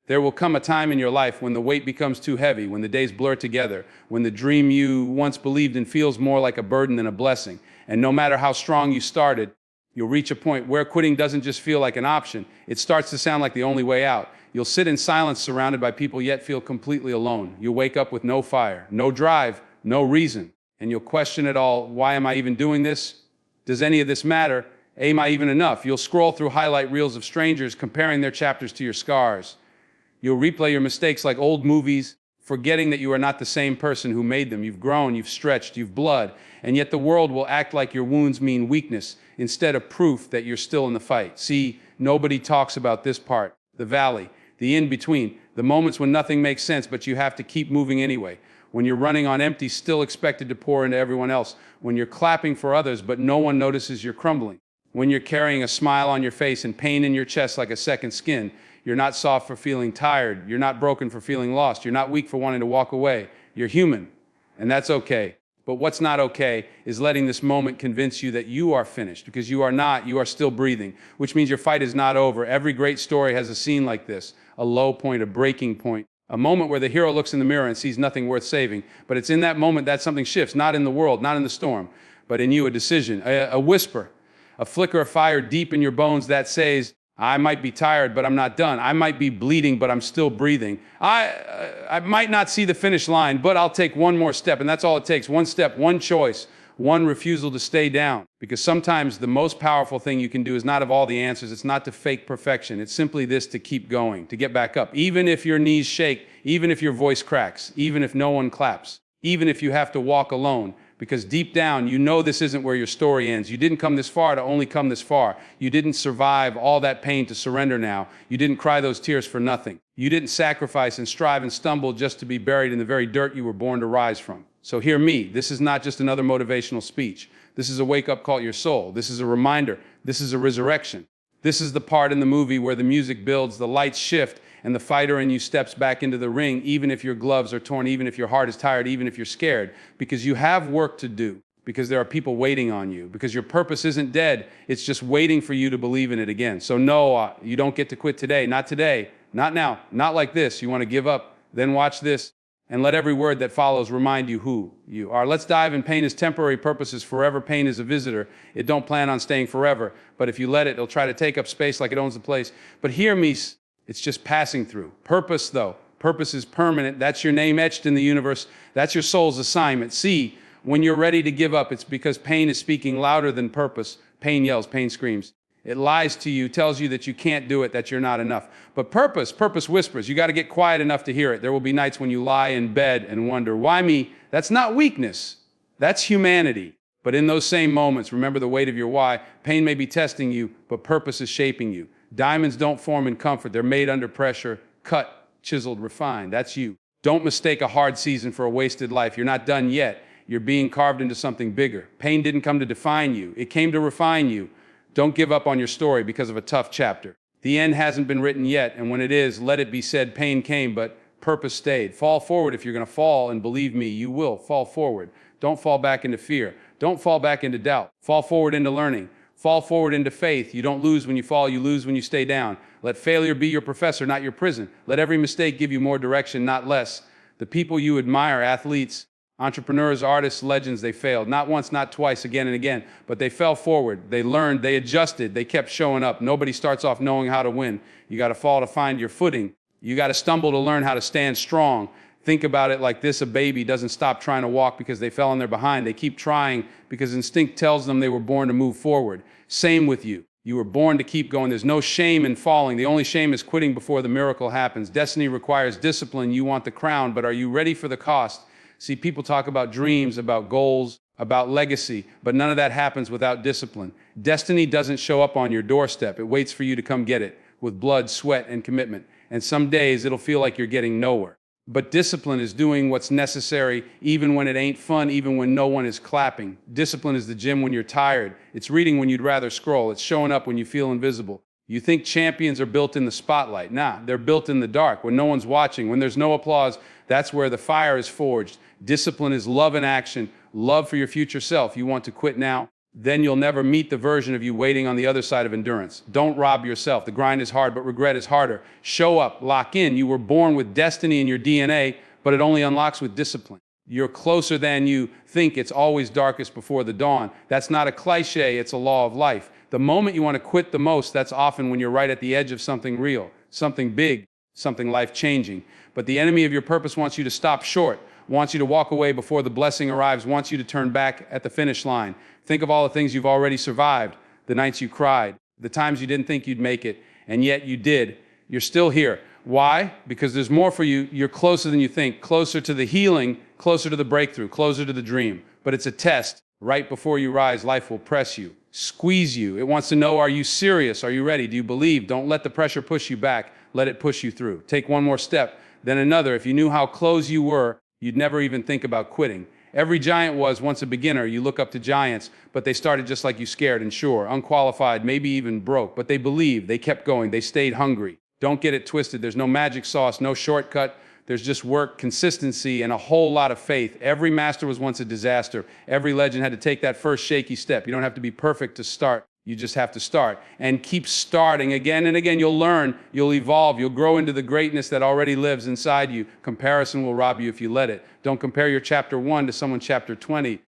There will come a time in your life when the weight becomes too heavy, when the days blur together, when the dream you once believed in feels more like a burden than a blessing. And no matter how strong you started, you'll reach a point where quitting doesn't just feel like an option. It starts to sound like the only way out. You'll sit in silence surrounded by people yet feel completely alone. You'll wake up with no fire, no drive, no reason. And you'll question it all. Why am I even doing this? Does any of this matter? Am I even enough? You'll scroll through highlight reels of strangers comparing their chapters to your scars. You'll replay your mistakes like old movies, forgetting that you are not the same person who made them. You've grown, you've stretched, you've bled, and yet the world will act like your wounds mean weakness instead of proof that you're still in the fight. See, nobody talks about this part, the valley, the in-between, the moments when nothing makes sense, but you have to keep moving anyway. When you're running on empty, still expected to pour into everyone else. When you're clapping for others, but no one notices you're crumbling. When you're carrying a smile on your face and pain in your chest like a second skin. You're not soft for feeling tired. You're not broken for feeling lost. You're not weak for wanting to walk away. You're human, and that's okay. But what's not okay is letting this moment convince you that you are finished, because you are not. You are still breathing, which means your fight is not over. Every great story has a scene like this, a low point, a breaking point, a moment where the hero looks in the mirror and sees nothing worth saving. But it's in that moment that something shifts, not in the world, not in the storm, but in you, a decision, a whisper, a flicker of fire deep in your bones that says, I might be tired, but I'm not done. I might be bleeding, but I'm still breathing. I might not see the finish line, but I'll take one more step, and that's all it takes. One step, one choice, one refusal to stay down. Because sometimes the most powerful thing you can do is not have all the answers. It's not to fake perfection. It's simply this: to keep going, to get back up. Even if your knees shake, even if your voice cracks, even if no one claps, even if you have to walk alone. Because deep down, you know this isn't where your story ends. You didn't come this far to only come this far. You didn't survive all that pain to surrender now. You didn't cry those tears for nothing. You didn't sacrifice and strive and stumble just to be buried in the very dirt you were born to rise from. So hear me. This is not just another motivational speech. This is a wake-up call to your soul. This is a reminder. This is a resurrection. This is the part in the movie where the music builds, the lights shift, and the fighter in you steps back into the ring, even if your gloves are torn, even if your heart is tired, even if you're scared, because you have work to do, because there are people waiting on you, because your purpose isn't dead, it's just waiting for you to believe in it again. So no, you don't get to quit today, not now, not like this. You want to give up, then watch this, and let every word that follows remind you who you are. Let's dive in. Pain is temporary, purpose is forever. Pain is a visitor. It don't plan on staying forever, but if you let it, it'll try to take up space like it owns the place. But hear me, it's just passing through. Purpose, though, purpose is permanent. That's your name etched in the universe. That's your soul's assignment. See, when you're ready to give up, it's because pain is speaking louder than purpose. Pain yells, pain screams. It lies to you, tells you that you can't do it, that you're not enough. But purpose whispers. You got to get quiet enough to hear it. There will be nights when you lie in bed and wonder, why me? That's not weakness. That's humanity. But in those same moments, remember the weight of your why. Pain may be testing you, but purpose is shaping you. Diamonds don't form in comfort. They're made under pressure, cut, chiseled, refined. That's you. Don't mistake a hard season for a wasted life. You're not done yet. You're being carved into something bigger. Pain didn't come to define you. It came to refine you. Don't give up on your story because of a tough chapter. The end hasn't been written yet, and when it is, let it be said, pain came, but purpose stayed. Fall forward if you're going to fall, and believe me, you will fall forward. Don't fall back into fear. Don't fall back into doubt. Fall forward into learning. Fall forward into faith. You don't lose when you fall, you lose when you stay down. Let failure be your professor, not your prison. Let every mistake give you more direction, not less. The people you admire, athletes, entrepreneurs, artists, legends, they failed. Not once, not twice, again and again. But they fell forward. They learned, they adjusted, they kept showing up. Nobody starts off knowing how to win. You got to fall to find your footing. You got to stumble to learn how to stand strong. Think about it like this: a baby doesn't stop trying to walk because they fell on their behind. They keep trying because instinct tells them they were born to move forward. Same with you. You were born to keep going. There's no shame in falling. The only shame is quitting before the miracle happens. Destiny requires discipline. You want the crown, but are you ready for the cost? See, people talk about dreams, about goals, about legacy, but none of that happens without discipline. Destiny doesn't show up on your doorstep. It waits for you to come get it with blood, sweat, and commitment. And some days it'll feel like you're getting nowhere. But discipline is doing what's necessary even when it ain't fun, even when no one is clapping. Discipline is the gym when you're tired. It's reading when you'd rather scroll. It's showing up when you feel invisible. You think champions are built in the spotlight. Nah, they're built in the dark, when no one's watching, when there's no applause. That's where the fire is forged. Discipline is love in action, love for your future self. You want to quit now? then you'll never meet the version of you waiting on the other side of endurance. Don't rob yourself. The grind is hard, but regret is harder. Show up, lock in. You were born with destiny in your DNA, but it only unlocks with discipline. You're closer than you think. It's always darkest before the dawn. That's not a cliche, it's a law of life. The moment you want to quit the most, that's often when you're right at the edge of something real, something big, something life-changing. But the enemy of your purpose wants you to stop short, wants you to walk away before the blessing arrives, wants you to turn back at the finish line. Think of all the things you've already survived, the nights you cried, the times you didn't think you'd make it, and yet you did. You're still here. Why? Because there's more for you. You're closer than you think, closer to the healing, closer to the breakthrough, closer to the dream. But it's a test. Right before you rise, life will press you, squeeze you. It wants to know, are you serious? Are you ready? Do you believe? Don't let the pressure push you back. Let it push you through. Take one more step, then another. If you knew how close you were, you'd never even think about quitting. Every giant was once a beginner. You look up to giants, but they started just like you, scared and sure, unqualified, maybe even broke. But they believed, they kept going, they stayed hungry. Don't get it twisted. There's no magic sauce, no shortcut. There's just work, consistency, and a whole lot of faith. Every master was once a disaster. Every legend had to take that first shaky step. You don't have to be perfect to start. You just have to start and keep starting again and again. You'll learn, you'll evolve, you'll grow into the greatness that already lives inside you. Comparison will rob you if you let it. Don't compare your chapter 1 to someone chapter 20.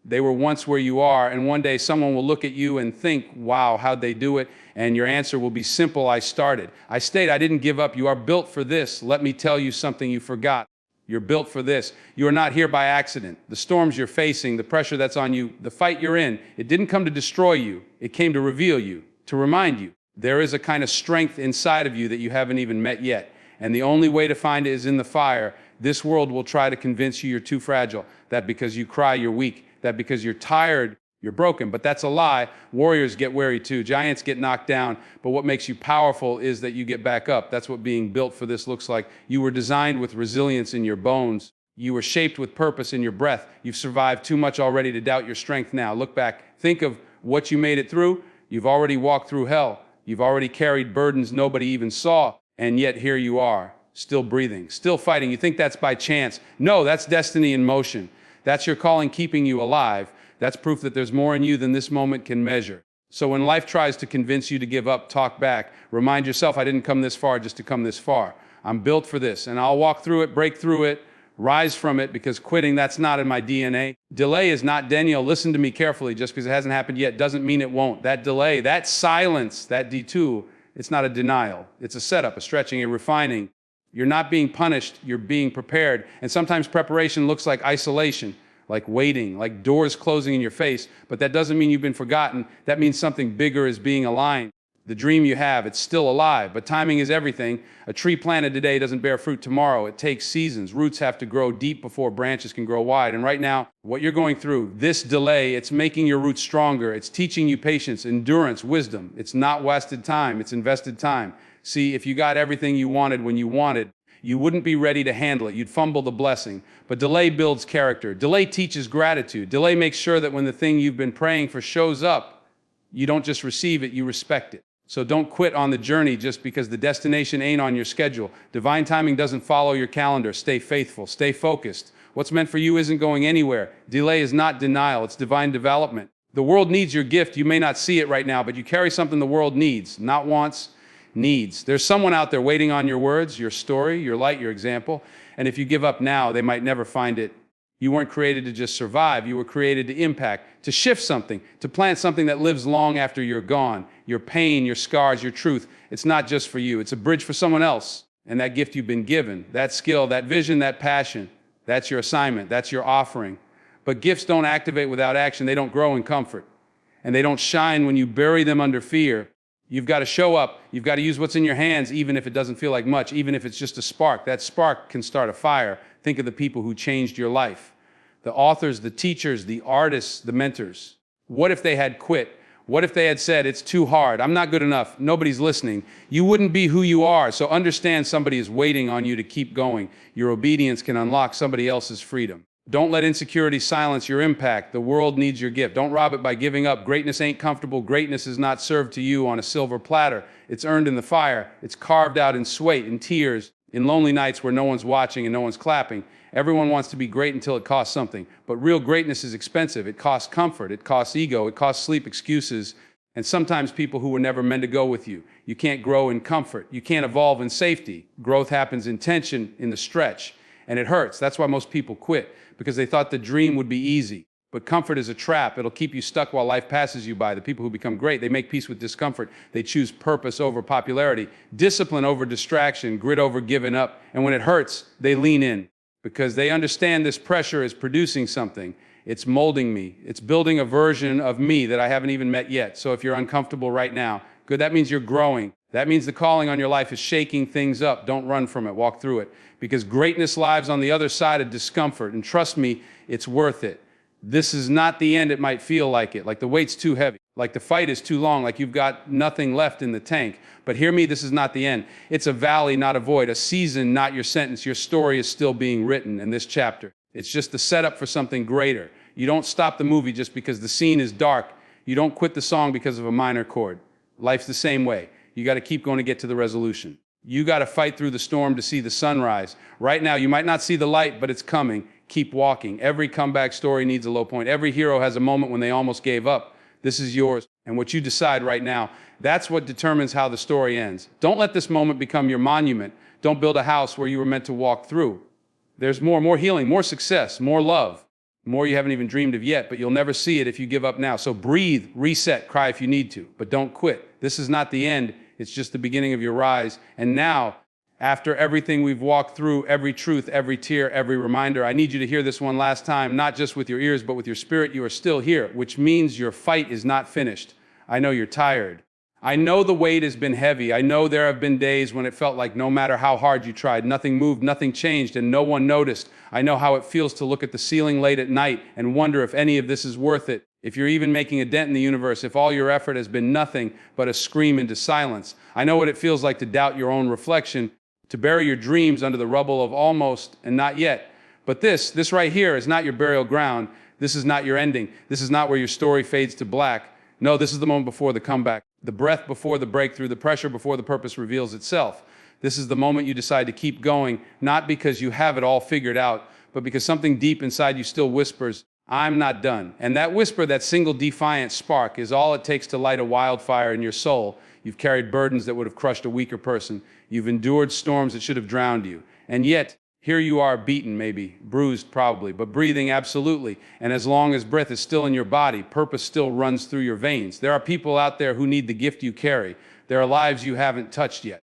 They were once where you are, and one day someone will look at you and think, wow, how'd they do it? And your answer will be simple, I started. I stayed, I didn't give up. You are built for this. Let me tell you something you forgot. You're built for this. You are not here by accident. The storms you're facing, the pressure that's on you, the fight you're in, it didn't come to destroy you. It came to reveal you, to remind you. There is a kind of strength inside of you that you haven't even met yet. And the only way to find it is in the fire. This world will try to convince you you're too fragile, that because you cry, you're weak, that because you're tired, you're broken. But that's a lie. Warriors get weary too. Giants get knocked down. But what makes you powerful is that you get back up. That's what being built for this looks like. You were designed with resilience in your bones. You were shaped with purpose in your breath. You've survived too much already to doubt your strength now. Look back. Think of what you made it through. You've already walked through hell. You've already carried burdens nobody even saw. And yet here you are, still breathing, still fighting. You think that's by chance. No, that's destiny in motion. That's your calling keeping you alive. That's proof that there's more in you than this moment can measure. So when life tries to convince you to give up, talk back. Remind yourself, I didn't come this far just to come this far. I'm built for this, and I'll walk through it, break through it, rise from it, because quitting, that's not in my DNA. Delay is not Daniel. Listen to me carefully. Just because it hasn't happened yet doesn't mean it won't. That delay, that silence, that detour, it's not a denial. It's a setup, a stretching, a refining. You're not being punished, you're being prepared. And sometimes preparation looks like isolation, like waiting, like doors closing in your face, but that doesn't mean you've been forgotten. That means something bigger is being aligned. The dream you have, it's still alive, but timing is everything. A tree planted today doesn't bear fruit tomorrow. It takes seasons. Roots have to grow deep before branches can grow wide. And right now, what you're going through, this delay, it's making your roots stronger. It's teaching you patience, endurance, wisdom. It's not wasted time, it's invested time. See, if you got everything you wanted when you wanted, you wouldn't be ready to handle it. You'd fumble the blessing. But delay builds character. Delay teaches gratitude. Delay makes sure that when the thing you've been praying for shows up, you don't just receive it, you respect it. So don't quit on the journey just because the destination ain't on your schedule. Divine timing doesn't follow your calendar. Stay faithful, stay focused. What's meant for you isn't going anywhere. Delay is not denial, it's divine development. The world needs your gift. You may not see it right now, but you carry something the world needs, not wants, needs. There's someone out there waiting on your words, your story, your light, your example. And if you give up now, they might never find it. You weren't created to just survive. You were created to impact, to shift something, to plant something that lives long after you're gone. Your pain, your scars, your truth. It's not just for you. It's a bridge for someone else. And that gift you've been given, that skill, that vision, that passion, that's your assignment. That's your offering. But gifts don't activate without action. They don't grow in comfort. And they don't shine when you bury them under fear. You've got to show up. You've got to use what's in your hands, even if it doesn't feel like much, even if it's just a spark. That spark can start a fire. Think of the people who changed your life. The authors, the teachers, the artists, the mentors. What if they had quit? What if they had said, it's too hard, I'm not good enough, nobody's listening? You wouldn't be who you are. So understand somebody is waiting on you to keep going. Your obedience can unlock somebody else's freedom. Don't let insecurity silence your impact. The world needs your gift. Don't rob it by giving up. Greatness ain't comfortable. Greatness is not served to you on a silver platter. It's earned in the fire. It's carved out in sweat and tears. In lonely nights where no one's watching and no one's clapping, everyone wants to be great until it costs something. But real greatness is expensive. It costs comfort, it costs ego, it costs sleep, excuses, and sometimes people who were never meant to go with you. You can't grow in comfort. You can't evolve in safety. Growth happens in tension, in the stretch, and it hurts. That's why most people quit, because they thought the dream would be easy. But comfort is a trap. It'll keep you stuck while life passes you by. The people who become great, they make peace with discomfort. They choose purpose over popularity, discipline over distraction, grit over giving up. And when it hurts, they lean in because they understand this pressure is producing something. It's molding me. It's building a version of me that I haven't even met yet. So if you're uncomfortable right now, good, that means you're growing. That means the calling on your life is shaking things up. Don't run from it. Walk through it. Because greatness lies on the other side of discomfort. And trust me, it's worth it. This is not the end. It might feel like it, like the weight's too heavy, like the fight is too long, like you've got nothing left in the tank. But hear me, this is not the end. It's a valley, not a void, a season, not your sentence. Your story is still being written in this chapter. It's just the setup for something greater. You don't stop the movie just because the scene is dark. You don't quit the song because of a minor chord. Life's the same way. You got to keep going to get to the resolution. You got to fight through the storm to see the sunrise. Right now, you might not see the light, but it's coming. Keep walking. Every comeback story needs a low point. Every hero has a moment when they almost gave up. This is yours. And what you decide right now, that's what determines how the story ends. Don't let this moment become your monument. Don't build a house where you were meant to walk through. There's more healing, more success, more love, more you haven't even dreamed of yet, but you'll never see it if you give up now. So breathe, reset, cry if you need to, but don't quit. This is not the end. It's just the beginning of your rise. And now, after everything we've walked through, every truth, every tear, every reminder, I need you to hear this one last time, not just with your ears, but with your spirit. You are still here, which means your fight is not finished. I know you're tired. I know the weight has been heavy. I know there have been days when it felt like no matter how hard you tried, nothing moved, nothing changed, and no one noticed. I know how it feels to look at the ceiling late at night and wonder if any of this is worth it. If you're even making a dent in the universe, if all your effort has been nothing but a scream into silence. I know what it feels like to doubt your own reflection, to bury your dreams under the rubble of almost and not yet. But this right here is not your burial ground. This is not your ending. This is not where your story fades to black. No, this is the moment before the comeback, the breath before the breakthrough, the pressure before the purpose reveals itself. This is the moment you decide to keep going, not because you have it all figured out, but because something deep inside you still whispers, I'm not done. And that whisper, that single defiant spark, is all it takes to light a wildfire in your soul. You've carried burdens that would have crushed a weaker person. You've endured storms that should have drowned you. And yet, here you are, beaten maybe, bruised probably, but breathing absolutely. And as long as breath is still in your body, purpose still runs through your veins. There are people out there who need the gift you carry. There are lives you haven't touched yet.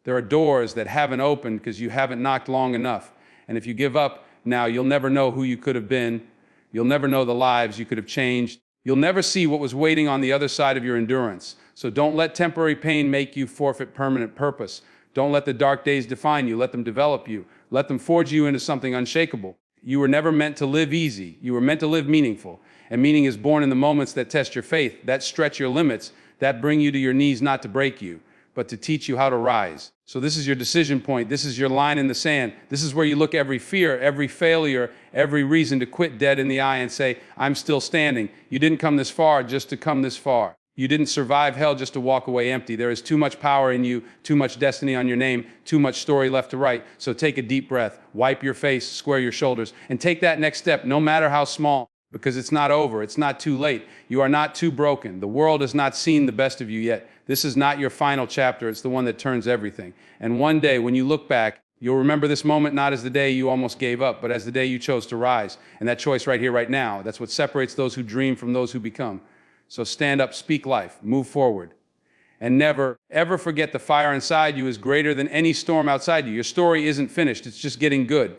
There are doors that haven't opened because you haven't knocked long enough. And if you give up now, you'll never know who you could have been. You'll never know the lives you could have changed. You'll never see what was waiting on the other side of your endurance. So don't let temporary pain make you forfeit permanent purpose. Don't let the dark days define you. Let them develop you. Let them forge you into something unshakable. You were never meant to live easy. You were meant to live meaningful. And meaning is born in the moments that test your faith, that stretch your limits, that bring you to your knees not to break you, but to teach you how to rise. So this is your decision point. This is your line in the sand. This is where you look every fear, every failure, every reason to quit dead in the eye and say, I'm still standing. You didn't come this far just to come this far. You didn't survive hell just to walk away empty. There is too much power in you, too much destiny on your name, too much story left to write. So take a deep breath, wipe your face, square your shoulders, and take that next step, no matter how small, because it's not over. It's not too late. You are not too broken. The world has not seen the best of you yet. This is not your final chapter. It's the one that turns everything. And one day, when you look back, you'll remember this moment not as the day you almost gave up, but as the day you chose to rise. And that choice right here, right now, that's what separates those who dream from those who become. So stand up, speak life, move forward, and never, ever forget the fire inside you is greater than any storm outside you. Your story isn't finished. It's just getting good.